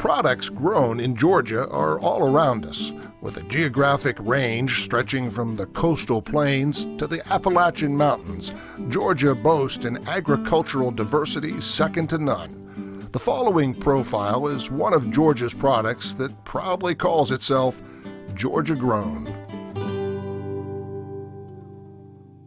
products grown in Georgia are all around us, with a geographic range stretching from the coastal plains to the Appalachian Mountains. Georgia boasts an agricultural diversity second to none. The following profile is one of Georgia's products that proudly calls itself Georgia grown.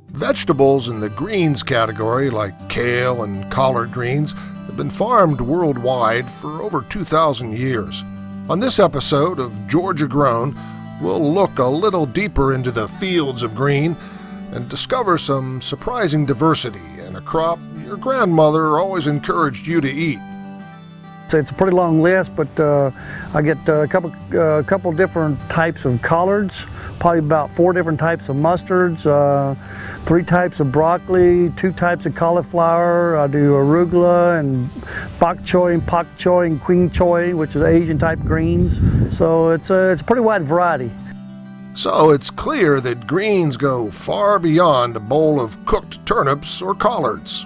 Vegetables in the greens category, like kale and collard greens, have been farmed worldwide for over 2,000 years. On this episode of Georgia Grown, we'll look a little deeper into the fields of green and discover some surprising diversity in a crop your grandmother always encouraged you to eat. It's a pretty long list, but I get a couple different types of collards, probably about 4 different types of mustards, 3 types of broccoli, 2 types of cauliflower. I do arugula and bok choy and pak choy and queen choy, which is Asian type greens. So it's a pretty wide variety. So it's clear that greens go far beyond a bowl of cooked turnips or collards.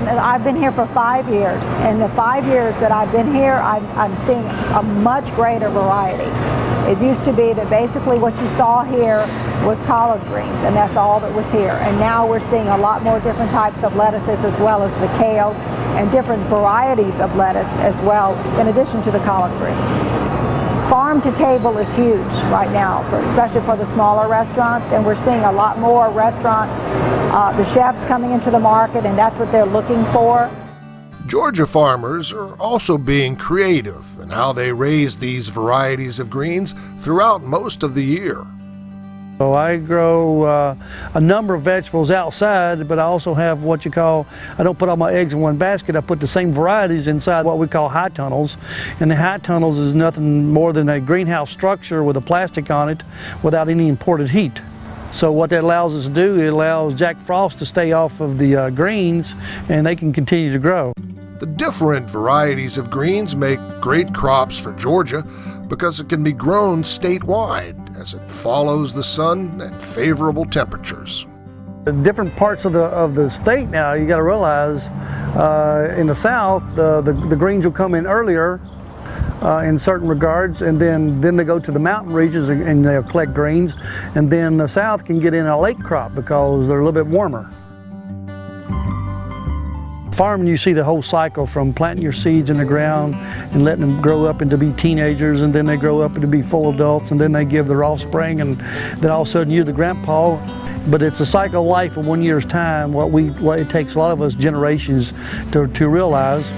I've been here for 5 years, and the 5 years that I've been here, I'm seeing a much greater variety. It used to be that basically what you saw here was collard greens, and that's all that was here. And now we're seeing a lot more different types of lettuces, as well as the kale, and different varieties of lettuce as well, in addition to the collard greens. Farm to table is huge right now, especially for the smaller restaurants, and we're seeing a lot more the chefs coming into the market, and that's what they're looking for. Georgia farmers are also being creative in how they raise these varieties of greens throughout most of the year. So I grow a number of vegetables outside, but I also have what you call, I don't put all my eggs in one basket, I put the same varieties inside what we call high tunnels. And the high tunnels is nothing more than a greenhouse structure with a plastic on it without any imported heat. So what that allows us to do, it allows Jack Frost to stay off of the greens, and they can continue to grow. The different varieties of greens make great crops for Georgia because it can be grown statewide as it follows the sun and favorable temperatures. The different parts of the state now, you got to realize, in the south, the greens will come in earlier in certain regards, and then they go to the mountain regions and they'll collect greens, and then the south can get in a late crop because they're a little bit warmer. Farming, you see the whole cycle from planting your seeds in the ground and letting them grow up into be teenagers, and then they grow up into be full adults, and then they give their offspring, and then all of a sudden you're the grandpa. But it's a cycle of life of 1 year's time, what it takes a lot of us generations to realize.